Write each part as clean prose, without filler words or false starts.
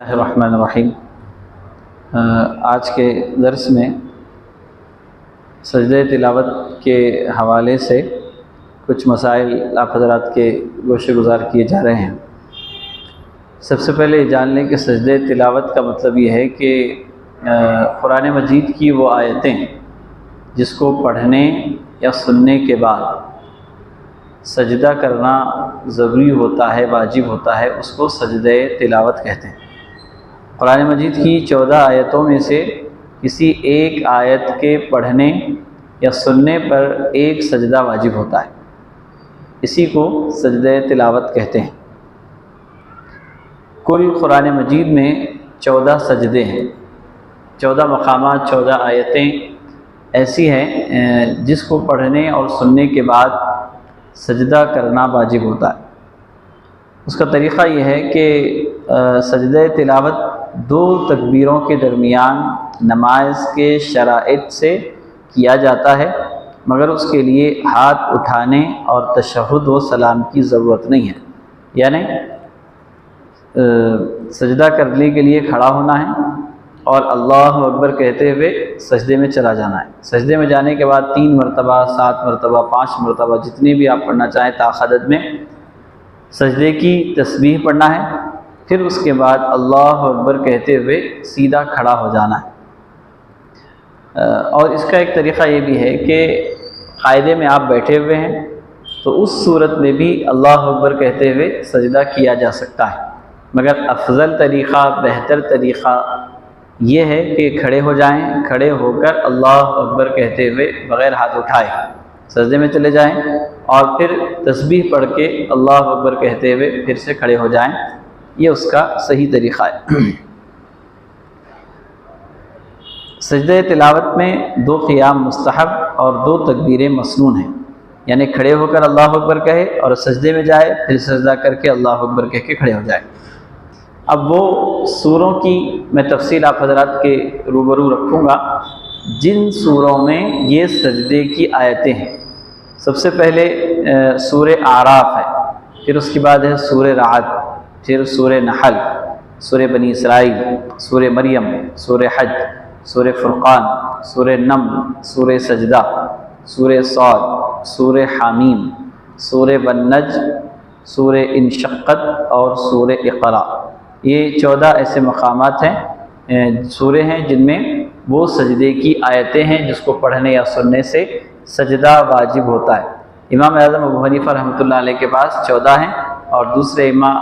الرحمن الرحیم۔ آج کے درس میں سجدہ تلاوت کے حوالے سے کچھ مسائل آپ حضرات کے گوشے گزار کیے جا رہے ہیں۔ سب سے پہلے جان لیں کہ سجدہ تلاوت کا مطلب یہ ہے کہ قرآن مجید کی وہ آیتیں جس کو پڑھنے یا سننے کے بعد سجدہ کرنا ضروری ہوتا ہے، واجب ہوتا ہے، اس کو سجدہ تلاوت کہتے ہیں۔ قرآن مجید کی 14 آیتوں میں سے کسی ایک آیت کے پڑھنے یا سننے پر ایک سجدہ واجب ہوتا ہے، اسی کو سجدہ تلاوت کہتے ہیں۔ کل قرآن مجید میں 14 سجدے ہیں، 14 مقامات، 14 آیتیں ایسی ہیں جس کو پڑھنے اور سننے کے بعد سجدہ کرنا واجب ہوتا ہے۔ اس کا طریقہ یہ ہے کہ سجدہ تلاوت 2 تکبیروں کے درمیان نماز کے شرائط سے کیا جاتا ہے، مگر اس کے لیے ہاتھ اٹھانے اور تشہد و سلام کی ضرورت نہیں ہے، یعنی سجدہ کرنے کے لیے کھڑا ہونا ہے اور اللہ اکبر کہتے ہوئے سجدے میں چلا جانا ہے۔ سجدے میں جانے کے بعد 3 مرتبہ، 7 مرتبہ، 5 مرتبہ، جتنی بھی آپ پڑھنا چاہیں طاقت میں سجدے کی تسبیح پڑھنا ہے، پھر اس کے بعد اللہ اکبر کہتے ہوئے سیدھا کھڑا ہو جانا ہے۔ اور اس کا ایک طریقہ یہ بھی ہے کہ قاعدے میں آپ بیٹھے ہوئے ہیں تو اس صورت میں بھی اللہ اکبر کہتے ہوئے سجدہ کیا جا سکتا ہے، مگر افضل طریقہ، بہتر طریقہ یہ ہے کہ کھڑے ہو جائیں، کھڑے ہو کر اللہ اکبر کہتے ہوئے بغیر ہاتھ اٹھائے سجدے میں چلے جائیں اور پھر تسبیح پڑھ کے اللہ اکبر کہتے ہوئے پھر سے کھڑے ہو جائیں، یہ اس کا صحیح طریقہ ہے۔ سجدہ تلاوت میں 2 قیام مستحب اور 2 تکبیریں مسنون ہیں، یعنی کھڑے ہو کر اللہ اکبر کہے اور سجدے میں جائے، پھر سجدہ کر کے اللہ اکبر کہہ کے کھڑے ہو جائے۔ اب وہ سوروں کی میں تفصیل آپ حضرات کے روبرو رکھوں گا جن سوروں میں یہ سجدے کی آیتیں ہیں۔ سب سے پہلے سورہ اعراف ہے، پھر اس کے بعد ہے سورہ رعد، پھر سورہ نحل، سورہ بنی اسرائیل، سورہ مریم، سورہ حج، سورہ فرقان، سورہ نمل، سورہ سجدہ، سورہ صاد، سورہ حامیم، سورہ والنجم، سورہ انشقت اور سورہ اقرا۔ یہ 14 ایسے مقامات ہیں، سورے ہیں جن میں وہ سجدے کی آیتیں ہیں جس کو پڑھنے یا سننے سے سجدہ واجب ہوتا ہے۔ امام اعظم ابو حنیفہ رحمۃ اللہ علیہ کے پاس 14 ہیں، اور دوسرے امام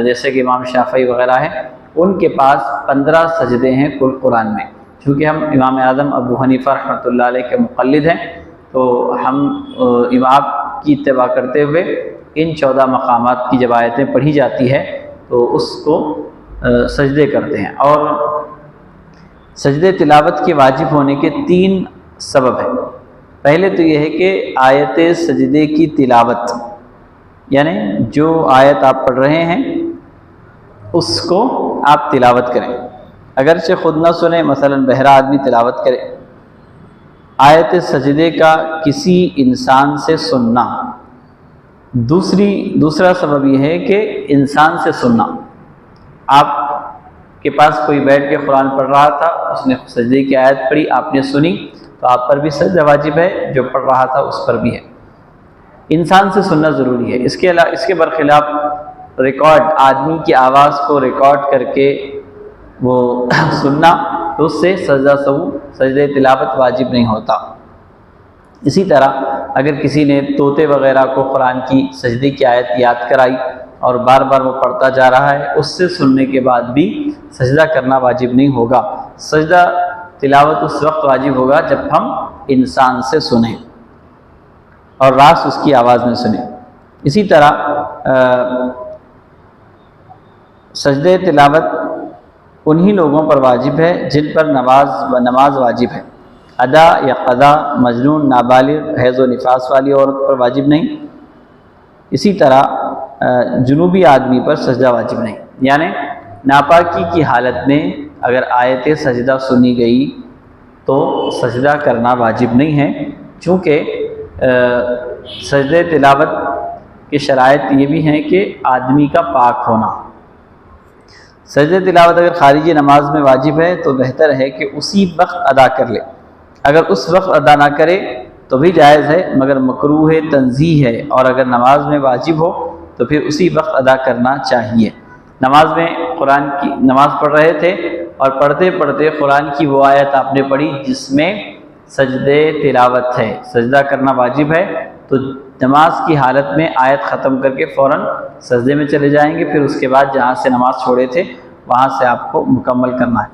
جیسے کہ امام شافعی وغیرہ ہیں ان کے پاس 15 سجدے ہیں کل قرآن میں۔ چونکہ ہم امام اعظم ابو حنیفہ رحمۃ اللہ علیہ کے مقلد ہیں تو ہم امام کی اتباع کرتے ہوئے ان 14 مقامات کی جب آیتیں پڑھی جاتی ہے تو اس کو سجدے کرتے ہیں۔ اور سجدے تلاوت کے واجب ہونے کے 3 سبب ہیں۔ پہلے تو یہ ہے کہ آیت سجدے کی تلاوت، یعنی جو آیت آپ پڑھ رہے ہیں اس کو آپ تلاوت کریں، اگرچہ خود نہ سنیں، مثلا بہرا آدمی تلاوت کرے۔ آیت سجدے کا کسی انسان سے سننا۔ دوسرا سبب یہ ہے کہ انسان سے سننا، آپ کے پاس کوئی بیٹھ کے قرآن پڑھ رہا تھا، اس نے سجدے کی آیت پڑھی، آپ نے سنی تو آپ پر بھی سجدہ واجب ہے، جو پڑھ رہا تھا اس پر بھی ہے۔ انسان سے سننا ضروری ہے۔ اس کے برخلاف ریکارڈ، آدمی کی آواز کو ریکارڈ کر کے وہ سننا، تو اس سے سجدہ تلاوت واجب نہیں ہوتا۔ اسی طرح اگر کسی نے طوطے وغیرہ کو قرآن کی سجدے کی آیت یاد کرائی اور بار بار وہ پڑھتا جا رہا ہے، اس سے سننے کے بعد بھی سجدہ کرنا واجب نہیں ہوگا۔ سجدہ تلاوت اس وقت واجب ہوگا جب ہم انسان سے سنیں اور راست اس کی آواز میں سنیں۔ اسی طرح سجدہ تلاوت انہی لوگوں پر واجب ہے جن پر نماز واجب ہے۔ ادا یا قضا، مجنون، نابالغ، حیض و نفاس والی عورت پر واجب نہیں۔ اسی طرح جنوبی آدمی پر سجدہ واجب نہیں، یعنی ناپاکی کی حالت میں اگر آیت سجدہ سنی گئی تو سجدہ کرنا واجب نہیں ہے، چونکہ سجدہ تلاوت کے شرائط یہ بھی ہیں کہ آدمی کا پاک ہونا۔ سجدہ تلاوت اگر خارجی نماز میں واجب ہے تو بہتر ہے کہ اسی وقت ادا کر لے، اگر اس وقت ادا نہ کرے تو بھی جائز ہے، مگر مکروہ تنزیہ ہے، اور اگر نماز میں واجب ہو تو پھر اسی وقت ادا کرنا چاہیے۔ نماز میں قرآن کی نماز پڑھ رہے تھے اور پڑھتے پڑھتے قرآن کی وہ آیت آپ نے پڑھی جس میں سجدے تلاوت ہے، سجدہ کرنا واجب ہے، تو نماز کی حالت میں آیت ختم کر کے فوراً سجدے میں چلے جائیں گے، پھر اس کے بعد جہاں سے نماز چھوڑے تھے وہاں سے آپ کو مکمل کرنا ہے۔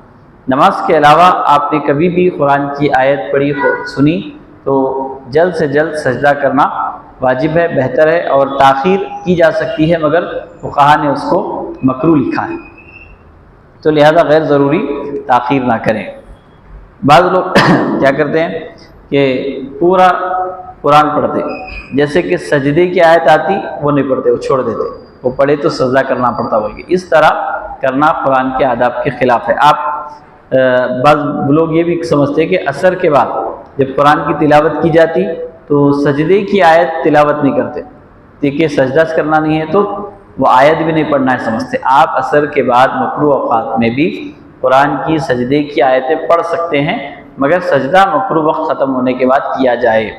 نماز کے علاوہ آپ نے کبھی بھی قرآن کی آیت پڑھی سنی تو جلد سے جلد سجدہ کرنا واجب ہے، بہتر ہے، اور تاخیر کی جا سکتی ہے مگر فقہا نے اس کو مکروہ لکھا ہے، تو لہذا غیر ضروری تاخیر نہ کریں۔ بعض لوگ کیا کرتے ہیں کہ پورا قرآن پڑھتے، جیسے کہ سجدے کی آیت آتی وہ نہیں پڑھتے، وہ چھوڑ دیتے، وہ پڑھے تو سجدہ کرنا پڑتا ہوگا، اس طرح کرنا قرآن کے آداب کے خلاف ہے۔ آپ بعض لوگ یہ بھی سمجھتے ہیں کہ عصر کے بعد جب قرآن کی تلاوت کی جاتی تو سجدے کی آیت تلاوت نہیں کرتے، دیکھیے سجدہ کرنا نہیں ہے تو وہ آیت بھی نہیں پڑھنا ہے سمجھتے۔ آپ عصر کے بعد مکروہ اوقات میں بھی قرآن کی سجدے کی آیتیں پڑھ سکتے ہیں، مگر سجدہ مکروہ وقت ختم ہونے کے بعد کیا جائے۔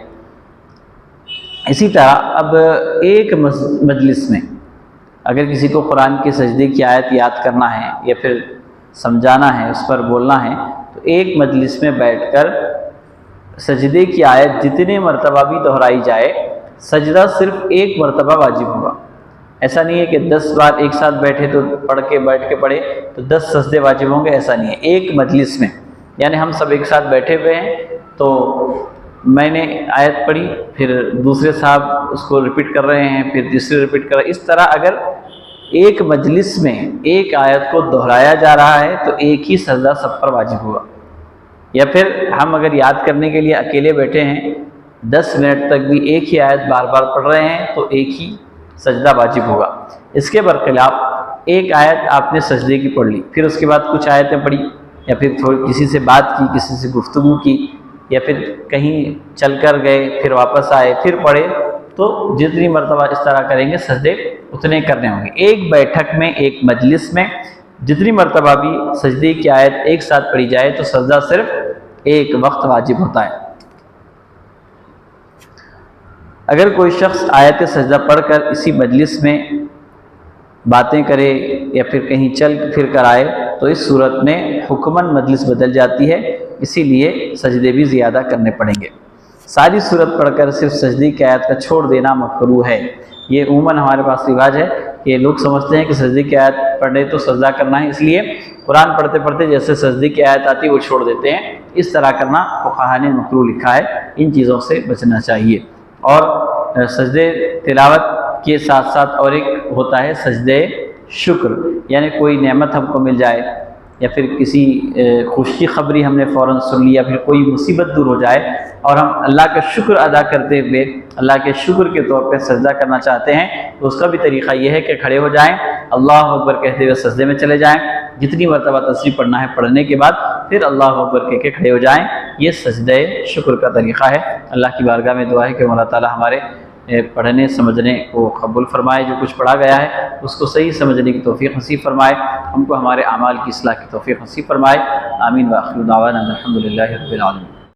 اسی طرح اب ایک مجلس میں اگر کسی کو قرآن کی سجدے کی آیت یاد کرنا ہے یا پھر سمجھانا ہے، اس پر بولنا ہے، تو ایک مجلس میں بیٹھ کر سجدے کی آیت جتنے مرتبہ بھی دہرائی جائے، سجدہ صرف ایک مرتبہ واجب ہوگا۔ ایسا نہیں ہے کہ 10 بار ایک ساتھ بیٹھے تو بیٹھ کے پڑھے تو 10 سجدے واجب ہوں گے، ایسا نہیں ہے۔ ایک مجلس میں یعنی ہم سب ایک ساتھ بیٹھے ہوئے ہیں تو میں نے آیت پڑھی، پھر دوسرے صاحب اس کو ریپیٹ کر رہے ہیں، پھر تیسرے ریپیٹ کر رہے ہیں، اس طرح اگر ایک مجلس میں ایک آیت کو دہرایا جا رہا ہے تو ایک ہی سجدہ سب پر واجب ہوگا۔ یا پھر ہم اگر یاد کرنے کے لیے اکیلے بیٹھے ہیں، 10 منٹ تک بھی ایک ہی آیت بار بار پڑھ رہے ہیں تو ایک ہی سجدہ واجب ہوگا۔ اس کے برخلاف ایک آیت آپ نے سجدے کی پڑھ لی، پھر اس کے بعد کچھ آیتیں پڑھی، یا پھر کسی سے بات کی، کسی سے گفتگو کی، یا پھر کہیں چل کر گئے پھر واپس آئے پھر پڑھے، تو جتنی مرتبہ اس طرح کریں گے سجدے اتنے کرنے ہوں گے۔ ایک بیٹھک میں، ایک مجلس میں جتنی مرتبہ بھی سجدے کی آیت ایک ساتھ پڑھی جائے تو سجدہ صرف ایک وقت واجب ہوتا ہے۔ اگر کوئی شخص آیت سجدہ پڑھ کر اسی مجلس میں باتیں کرے یا پھر کہیں چل پھر کر آئے تو اس صورت میں حکماً مجلس بدل جاتی ہے، اسی لیے سجدے بھی زیادہ کرنے پڑیں گے۔ ساری صورت پڑھ کر صرف سجدے کی آیت کا چھوڑ دینا مکروہ ہے۔ یہ عموماً ہمارے پاس رواج ہے کہ لوگ سمجھتے ہیں کہ سجدے کی آیت پڑھے تو سجدہ کرنا ہے، اس لیے قرآن پڑھتے پڑھتے جیسے سجدے کی آیت آتی ہے وہ چھوڑ دیتے ہیں۔ اس طرح کرنا فقہا نے مکروہ لکھا ہے، ان چیزوں سے بچنا چاہیے۔ اور سجدے تلاوت کے ساتھ ساتھ اور ایک ہوتا ہے سجدے شکر، یعنی کوئی نعمت ہم کو مل جائے یا پھر کسی خوش کی خبری ہم نے فوراً سن لی، یا پھر کوئی مصیبت دور ہو جائے اور ہم اللہ کا شکر ادا کرتے ہوئے اللہ کے شکر کے طور پہ سجدہ کرنا چاہتے ہیں، تو اس کا بھی طریقہ یہ ہے کہ کھڑے ہو جائیں، اللہ اکبر کہتے ہوئے سجدے میں چلے جائیں، جتنی مرتبہ تسبیح پڑھنا ہے پڑھنے کے بعد پھر اللہ اکبر کہہ کے کھڑے ہو جائیں۔ یہ سجدہ شکر کا طریقہ ہے۔ اللہ کی بارگاہ میں دعا ہے کہ اللہ تعالیٰ ہمارے پڑھنے سمجھنے کو قبول فرمائے، جو کچھ پڑھا گیا ہے اس کو صحیح سمجھنے کی توفیق نصیب فرمائے، ہم کو ہمارے اعمال کی اصلاح کی توفیق نصیب فرمائے۔ آمین۔ وآخر دعوانا الحمد للہ رب العالمین۔